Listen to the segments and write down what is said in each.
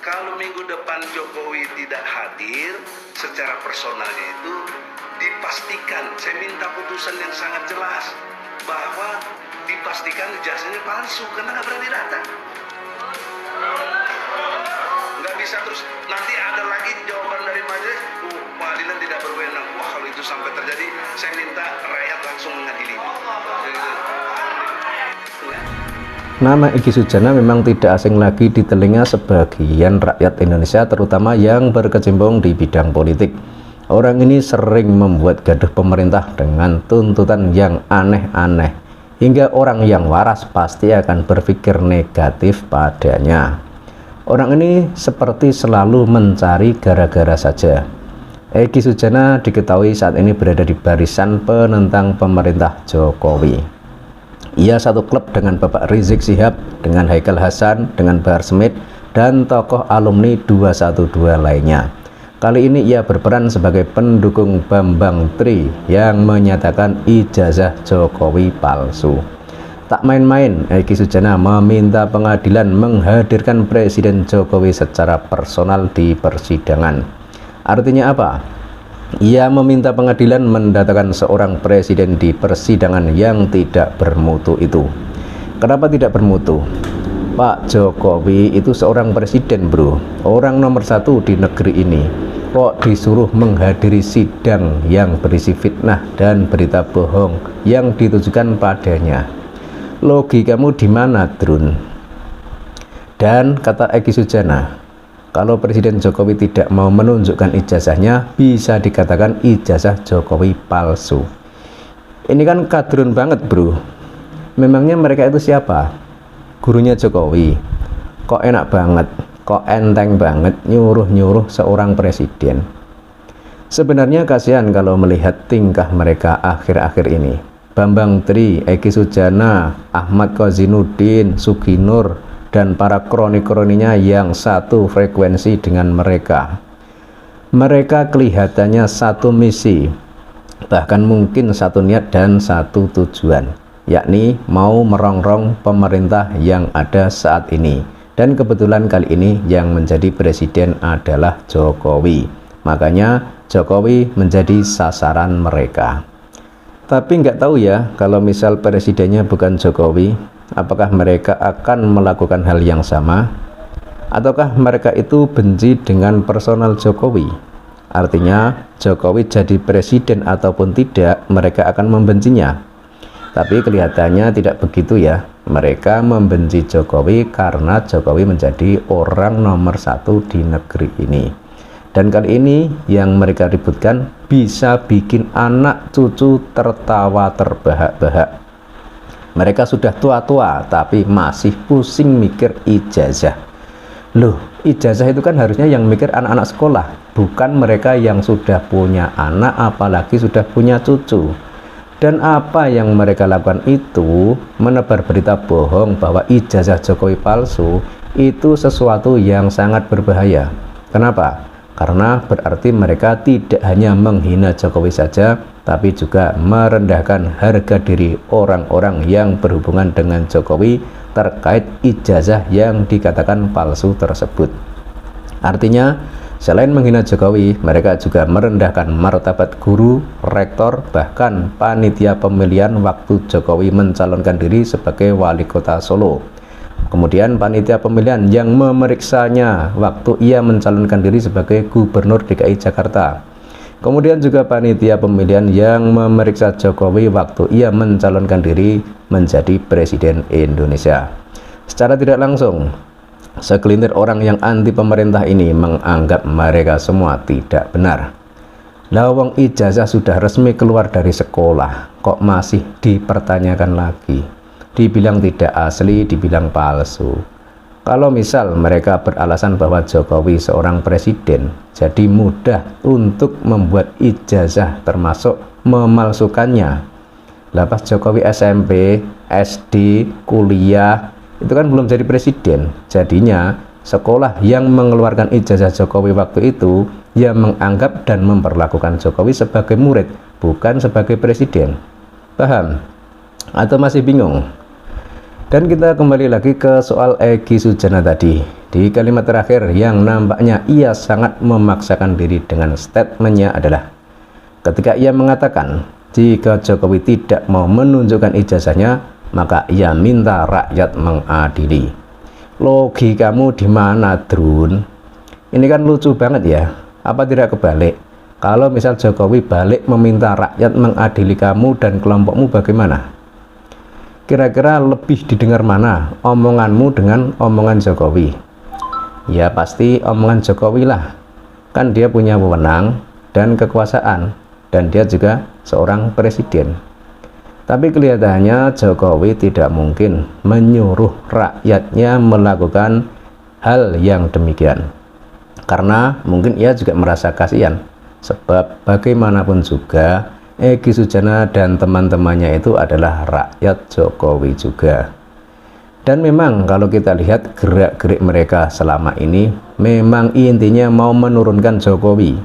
kalau minggu depan Jokowi tidak hadir, secara personalnya itu dipastikan, saya minta putusan yang sangat jelas bahwa dipastikan ijazahnya palsu karena nggak berani datang. Nggak bisa terus nanti ada lagi jawaban dari majelis, pengadilan tidak berwenang. Wah, kalau itu sampai terjadi, saya minta rakyat langsung mengadili. Nama Egy Sujana memang tidak asing lagi di telinga sebagian rakyat Indonesia, terutama yang berkecimpung di bidang politik. Orang ini sering membuat gaduh pemerintah dengan tuntutan yang aneh-aneh, hingga orang yang waras pasti akan berpikir negatif padanya. Orang ini seperti selalu mencari gara-gara saja. Egy Sujana diketahui saat ini berada di barisan penentang pemerintah Jokowi. Ia satu klub dengan Bapak Rizik Syihab, dengan Haikal Hasan, dengan Bahar Smith, dan tokoh alumni 212 lainnya. Kali ini ia berperan sebagai pendukung Bambang Tri yang menyatakan ijazah Jokowi palsu. Tak main-main, Egy Sujana meminta pengadilan menghadirkan Presiden Jokowi secara personal di persidangan. Artinya apa? Ia meminta pengadilan mendatangkan seorang presiden di persidangan yang tidak bermutu itu. Kenapa tidak bermutu? Pak Jokowi itu seorang presiden, bro, orang nomor satu di negeri ini. Kok disuruh menghadiri sidang yang berisi fitnah dan berita bohong yang ditujukan padanya? Logikamu di mana, Drun? Dan kata Egy Sujana, kalau Presiden Jokowi tidak mau menunjukkan ijazahnya, bisa dikatakan ijazah Jokowi palsu. Ini kan kadrun banget, bro. Memangnya mereka itu siapa? Gurunya Jokowi. Kok enak banget, kok enteng banget nyuruh-nyuruh seorang presiden. Sebenarnya kasihan kalau melihat tingkah mereka akhir-akhir ini. Bambang Tri, Egy Sujana, Ahmad Kozinuddin, Suginur, dan para kroni-kroninya yang satu frekuensi dengan mereka. Mereka kelihatannya satu misi, bahkan mungkin satu niat dan satu tujuan, yakni mau merongrong pemerintah yang ada saat ini. Dan kebetulan kali ini yang menjadi presiden adalah Jokowi. Makanya Jokowi menjadi sasaran mereka. Tapi nggak tahu ya, kalau misal presidennya bukan Jokowi, apakah mereka akan melakukan hal yang sama? Ataukah mereka itu benci dengan personal Jokowi? Artinya Jokowi jadi presiden ataupun tidak, mereka akan membencinya. Tapi kelihatannya tidak begitu ya. Mereka membenci Jokowi karena Jokowi menjadi orang nomor satu di negeri ini. Dan kali ini yang mereka ributkan bisa bikin anak cucu tertawa terbahak-bahak. Mereka sudah tua-tua tapi masih pusing mikir ijazah. Loh, ijazah itu kan harusnya yang mikir anak-anak sekolah, bukan mereka yang sudah punya anak apalagi sudah punya cucu. Dan apa yang mereka lakukan itu menebar berita bohong bahwa ijazah Jokowi palsu, itu sesuatu yang sangat berbahaya. Kenapa? Karena berarti mereka tidak hanya menghina Jokowi saja, tapi juga merendahkan harga diri orang-orang yang berhubungan dengan Jokowi terkait ijazah yang dikatakan palsu tersebut. Artinya, selain menghina Jokowi, mereka juga merendahkan martabat guru, rektor, bahkan panitia pemilihan waktu Jokowi mencalonkan diri sebagai wali kota Solo. Kemudian panitia pemilihan yang memeriksanya waktu ia mencalonkan diri sebagai gubernur DKI Jakarta. Kemudian juga panitia pemilihan yang memeriksa Jokowi waktu ia mencalonkan diri menjadi presiden Indonesia. Secara tidak langsung, segelintir orang yang anti pemerintah ini menganggap mereka semua tidak benar. Lawang ijazah sudah resmi keluar dari sekolah, kok masih dipertanyakan lagi? Dibilang tidak asli, dibilang palsu. Kalau misal mereka beralasan bahwa Jokowi seorang presiden, jadi mudah untuk membuat ijazah termasuk memalsukannya. Lapas Jokowi SMP, SD, kuliah, itu kan belum jadi presiden. Jadinya sekolah yang mengeluarkan ijazah Jokowi waktu itu, ia menganggap dan memperlakukan Jokowi sebagai murid, bukan sebagai presiden. Paham? Atau masih bingung? Dan kita kembali lagi ke soal Egy Sujana tadi. Di kalimat terakhir yang nampaknya ia sangat memaksakan diri dengan statementnya adalah ketika ia mengatakan jika Jokowi tidak mau menunjukkan ijazahnya, maka ia minta rakyat mengadili. Logikamu di mana, Drun? Ini kan lucu banget ya. Apa tidak kebalik? Kalau misal Jokowi balik meminta rakyat mengadili kamu dan kelompokmu, bagaimana? Kira-kira lebih didengar mana, omonganmu dengan omongan Jokowi? Ya pasti omongan Jokowi lah. Kan dia punya wewenang dan kekuasaan, dan dia juga seorang presiden. Tapi kelihatannya Jokowi tidak mungkin menyuruh rakyatnya melakukan hal yang demikian. Karena mungkin ia juga merasa kasihan. Sebab bagaimanapun juga Egy Sujana dan teman-temannya itu adalah rakyat Jokowi juga. Dan memang kalau kita lihat gerak-gerik mereka selama ini, memang intinya mau menurunkan Jokowi.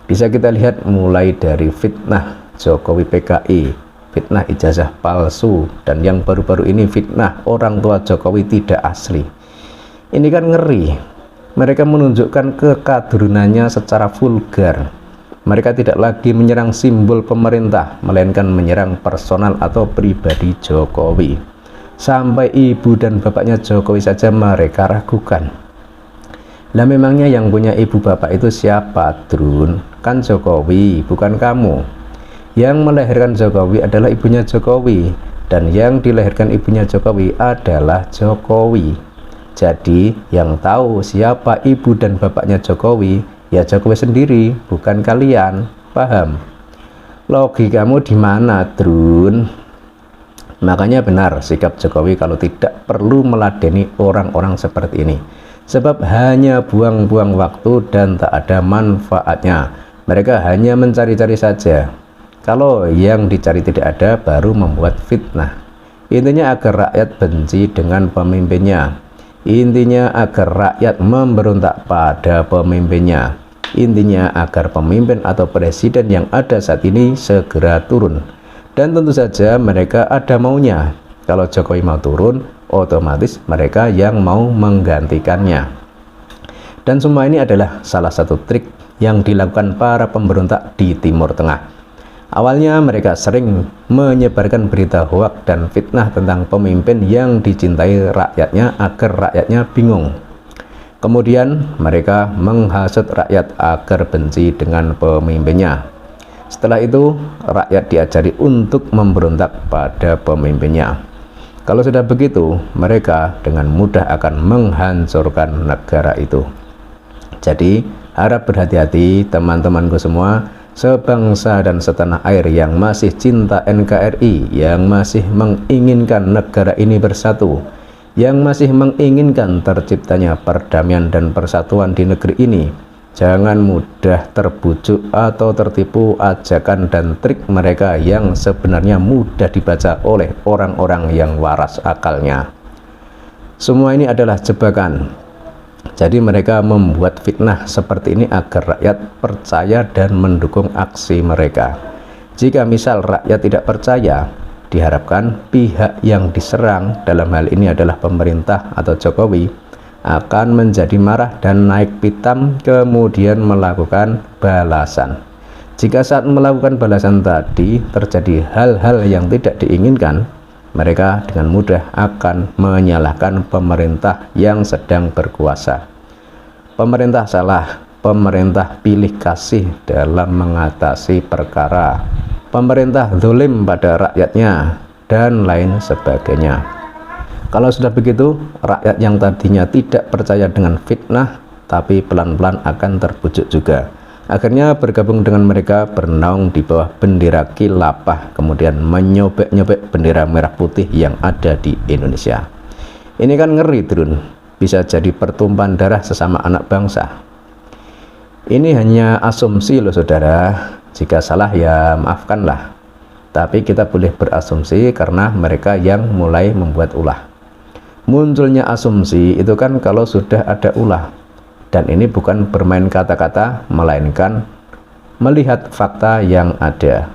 Bisa kita lihat mulai dari fitnah Jokowi PKI, fitnah ijazah palsu, dan yang baru-baru ini fitnah orang tua Jokowi tidak asli. Ini kan ngeri. Mereka menunjukkan kekadrunannya secara vulgar. Mereka tidak lagi menyerang simbol pemerintah, melainkan menyerang personal atau pribadi Jokowi. Sampai ibu dan bapaknya Jokowi saja mereka ragukan. Lah memangnya yang punya ibu bapak itu siapa, Drun? Kan Jokowi, bukan kamu. Yang melahirkan Jokowi adalah ibunya Jokowi, dan yang dilahirkan ibunya Jokowi adalah Jokowi. Jadi yang tahu siapa ibu dan bapaknya Jokowi ya Jokowi sendiri, bukan kalian. Paham? Logikamu di mana, Drun? Makanya benar sikap Jokowi kalau tidak perlu meladeni orang-orang seperti ini. Sebab hanya buang-buang waktu dan tak ada manfaatnya. Mereka hanya mencari-cari saja. Kalau yang dicari tidak ada, baru membuat fitnah. Intinya agar rakyat benci dengan pemimpinnya. Intinya agar rakyat memberontak pada pemimpinnya. Intinya agar pemimpin atau presiden yang ada saat ini segera turun. Dan tentu saja mereka ada maunya. Kalau Jokowi mau turun, otomatis mereka yang mau menggantikannya. Dan semua ini adalah salah satu trik yang dilakukan para pemberontak di Timur Tengah. Awalnya mereka sering menyebarkan berita hoak dan fitnah tentang pemimpin yang dicintai rakyatnya agar rakyatnya bingung. Kemudian mereka menghasut rakyat agar benci dengan pemimpinnya. Setelah itu rakyat diajari untuk memberontak pada pemimpinnya. Kalau sudah begitu, mereka dengan mudah akan menghancurkan negara itu. Jadi harap berhati-hati teman-temanku semua, sebangsa dan setanah air yang masih cinta NKRI, yang masih menginginkan negara ini bersatu, yang masih menginginkan terciptanya perdamaian dan persatuan di negeri ini. Jangan mudah terbujuk atau tertipu ajakan dan trik mereka yang sebenarnya mudah dibaca oleh orang-orang yang waras akalnya. Semua ini adalah jebakan. Jadi mereka membuat fitnah seperti ini agar rakyat percaya dan mendukung aksi mereka. Jika misal rakyat tidak percaya, diharapkan pihak yang diserang, dalam hal ini adalah pemerintah atau Jokowi, akan menjadi marah dan naik pitam, kemudian melakukan balasan. Jika saat melakukan balasan tadi terjadi hal-hal yang tidak diinginkan, mereka dengan mudah akan menyalahkan pemerintah yang sedang berkuasa. Pemerintah salah, pemerintah pilih kasih dalam mengatasi perkara, pemerintah zalim pada rakyatnya, dan lain sebagainya. Kalau sudah begitu, rakyat yang tadinya tidak percaya dengan fitnah, tapi pelan-pelan akan terbujuk juga. Akhirnya bergabung dengan mereka, bernaung di bawah bendera khilafah, kemudian menyobek-nyobek bendera merah putih yang ada di Indonesia. Ini kan ngeri, Drun. Bisa jadi pertumpahan darah sesama anak bangsa. Ini hanya asumsi loh saudara. Jika salah ya maafkanlah. Tapi kita boleh berasumsi karena mereka yang mulai membuat ulah. Munculnya asumsi itu kan kalau sudah ada ulah. Dan ini bukan bermain kata-kata, melainkan melihat fakta yang ada.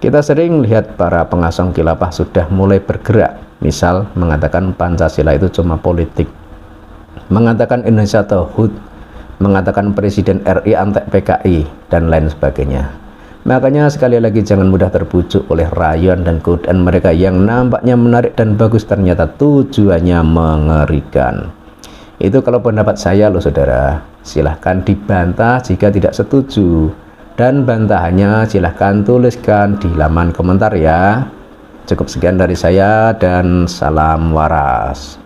Kita sering lihat para pengasong khilafah sudah mulai bergerak, Misal mengatakan Pancasila itu cuma politik, mengatakan Indonesia tauhid, mengatakan Presiden RI antek PKI, dan lain sebagainya. Makanya sekali lagi jangan mudah terbujuk oleh rayuan dan godaan mereka yang nampaknya menarik dan bagus, ternyata tujuannya mengerikan. Itu kalau pendapat saya loh saudara. Silahkan dibantah jika tidak setuju, dan bantahannya silahkan tuliskan di laman komentar ya. Cukup sekian dari saya dan salam waras.